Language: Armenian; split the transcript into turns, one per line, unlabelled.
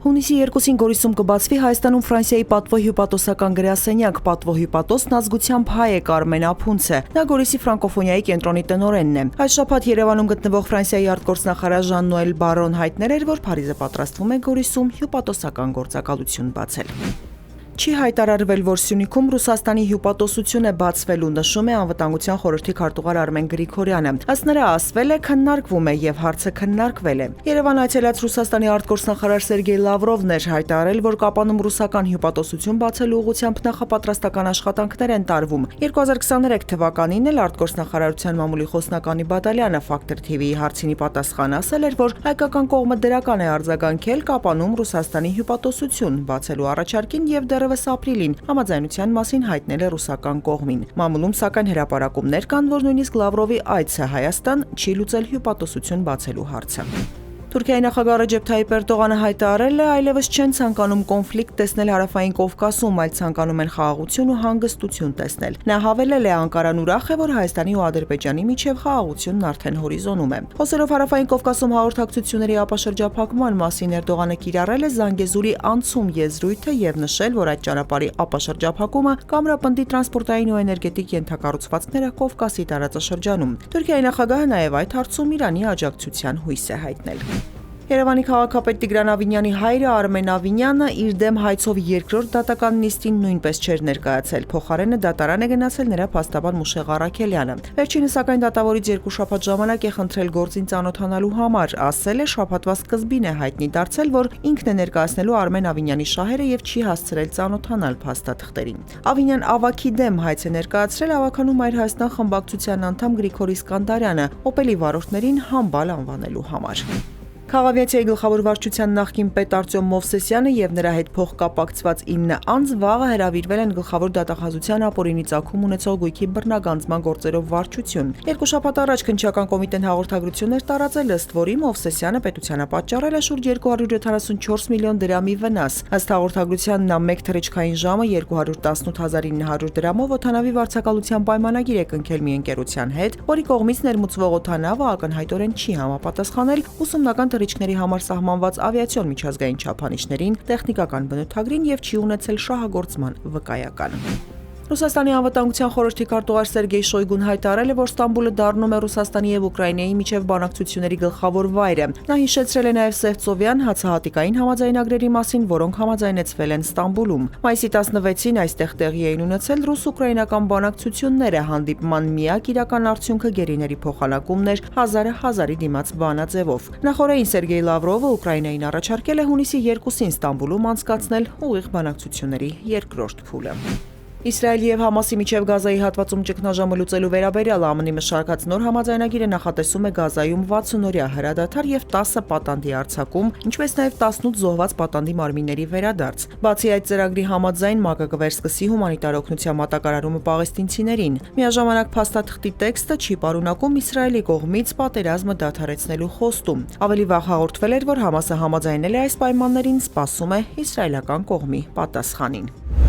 Հունիսի 2-ին Գորիսում կբացվի Հայաստանում Ֆրանսիայի պատվո-հյուպատոսական գրասենյակ, պատվո-հյուպատոսն ազգությամբ հայ է Կարմեն Ափունցը, նա Գորիսի ֆրանկոֆոնիայի կենտրոնի տնօրենն է։ Այս շաբաթ Երևանում գտնվող Ֆրանսիայի արտգործնախարար Ժան-Նոել Բարոն հայտնել էր, որ Փարիզը պատրաստվում է Գորիսում հյուպատոսական գործակալություն բացել։ Չի հայտարարվել, որ Սյունիքում Ռուսաստանի հյուպատոսություն է բացվելու, նշում է Անվտանգության խորհրդի քարտուղար Արմեն Գրիգորյանը։ Ըստ նրա ասվել է, քննարկվում է եւ հարցը քննարկվել է։ Երևան այցելած Ռուսաստանի արտգործնախարար Սերգեյ Լավրովն էր հայտարարել, որ Կապանում ռուսական հյուպատոսություն բացելու ուղղությամբ նախապատրաստական աշխատանքներ են տարվում։ 2023 թվականին էլ արտգործնախարարության մամուլի խոսնականի բադալյանը Factor TV-ի հարցինի պատասխան ասել էր, որ հայկական կողմը դրական է արձագանքել Կապանում Ռուսաստանի հյուպատոսություն բացելու առաջարկին եւ դեռևս ապրիլին համաձայնության մասին հայտնել է ռուսական կողմին։ Մամուլում սակայն հրապարակումներ կան, որ նույնիսկ Լավրովի այցը Հայաստան չի լուծել հյուպատոսություն բացելու հարցը։ Թուրքիայի նախագահ Ռեջեփ Թայիփ Էրդողանը հայտարարել է, այլևս չեն ցանկանում կոնֆլիկտ տեսնել Հարավային Կովկասում, այլ ցանկանում են խաղաղություն ու հանգստություն տեսնել։ Նա հավելել է, Անկարան ուրախ է, որ Հայաստանի ու Ադրբեջանի միջև խաղաղությունն արդեն հորիզոնում է։ Խոսելով Հարավային Կովկասում հաղորդակցությունների ապաշրջափակման մասին, Էրդողանը կիրառել է Զանգեզուրի անցում եզրույթը եւ նշել, որ այդ ճանապարհի ապաշրջափակումը կամրապնդի տրանսպորտային ու էներգետիկ ենթակառուցվածքները Կովկասի տարածաշրջանում։ Թուրքիայի նախագահը նաեւ այդ հարցում Իրանի աջակցության հույս է հայտնել։ Երևանի քաղաքապետ Տիգրան Ավինյանի հայրը Արմեն Ավինյանը իր դեմ հայցով երկրորդ դատական նիստին նույնպես չէր ներկայացել, փոխարենը դատարան է գնացել նրա փաստաբան Մուշեղ Առաքելյանը։ Վերջինը սակայն դատավորից 2 շաբաթ ժամանակ է խնդրել գործին ծանոթանալու համար, ասել է շաբաթվա սկզբին է հայտնի դարձել, որ ինքն է ներկայացնելու Արմեն Ավինյանի շահերը եւ չի հասցրել ծանոթանալ փաստաթղթերին։ Ավինյան ավագի դեմ հայց է ներկայացրել Ավագանու Մայր Հայաստան խմբակցության անդամ Գրիգորի Սկանդարյանը, Օպելի վարորդներին համբալ անվանելու համար։ Քաղավիացիայի գլխավոր վարչության նախկին պետ Արտյոմ Մովսեսյանը եւ նրա հետ փոխկապակցված 9 անձ վաղը հրավիրվել են գլխավոր դատախազության ապօրինի ծագում ունեցող գույքի բռնագանձման գործերով վարչություն։ 2 շաբաթ առաջ քննչական կոմիտեն հաղորդագրություն էր տարածել, ըստ որի Մովսեսյանը պետությանը պատճառել է շուրջ 274 միլիոն դրամի վնաս։ Ըստ հաղորդագրության նա 1 թռիչքային ժամը 218.900 դրամով օդանավի վարձակալության պայմանագիր է կնքել մի ընկերության հետ, որի կողմից ներմուծվող օդանավը ակնհայտորեն չի համապատասխանել ուսումնական թռիչքների համար սահմանված ավիացիոն միջազգային չափանիշներին, տեխնիկական բնութագրին եւ չի ունեցել շահագործման վկայական։ Ռուսաստանի անվտանգության խորհրդի քարտուղար Սերգեյ Շոյգուն հայտարարել է, որ Ստամբուլը դառնում է Ռուսաստանի եւ Ուկրաինայի միջև բանակցությունների գլխավոր վայրը։ Նա հիշեցրել է նաեւ Սևծովյան հացահատիկային համաձայնագրերի մասին, որոնք համաձայնեցվել են Ստամբուլում։ Մայիսի 16-ին այստեղ տեղի էին ունեցել ռուս-ուկրաինական բանակցությունները, հանդիպման միակ իրական արդյունքը գերիների փոխանակումն էր 1000-ի դիմաց բանաձևով։ Նախորդին Սերգեյ Լավրովը Ուկրաինային առաջարկել է հունիսի 2-ին Ստամբուլում անցկացնել ուղիղ բանակցությունների երկրորդ փուլը։ Իսրայելի եւ Համասի միջև Գազայի հատվածում ճգնաժամը լուծելու վերաբերյալ ԱՄՆ-ի մշակած նոր համաձայնագիրը նախատեսում է Գազայում 60-օրյա հրադադար եւ 10 պատանդի արձակում, ինչպես նաեւ 18 զոհված պատանդի մարմինների վերադարձ։ Բացի այդ ծրագրի համաձայն ՄԱԿ-ը կվերսկսի հումանիտար օգնության մատակարարումը պաղեստինցիներին։ Միաժամանակ փաստաթղթի տեքստը չի պարունակում Իսրայելի կողմից պատերազմը դադարեցնելու խոստում։ Ավելի վաղ հաղորդվել էր, որ Համասը համաձայնել է այս պայմաններին, սպասում է իսրայելական կողմի պատասխանին։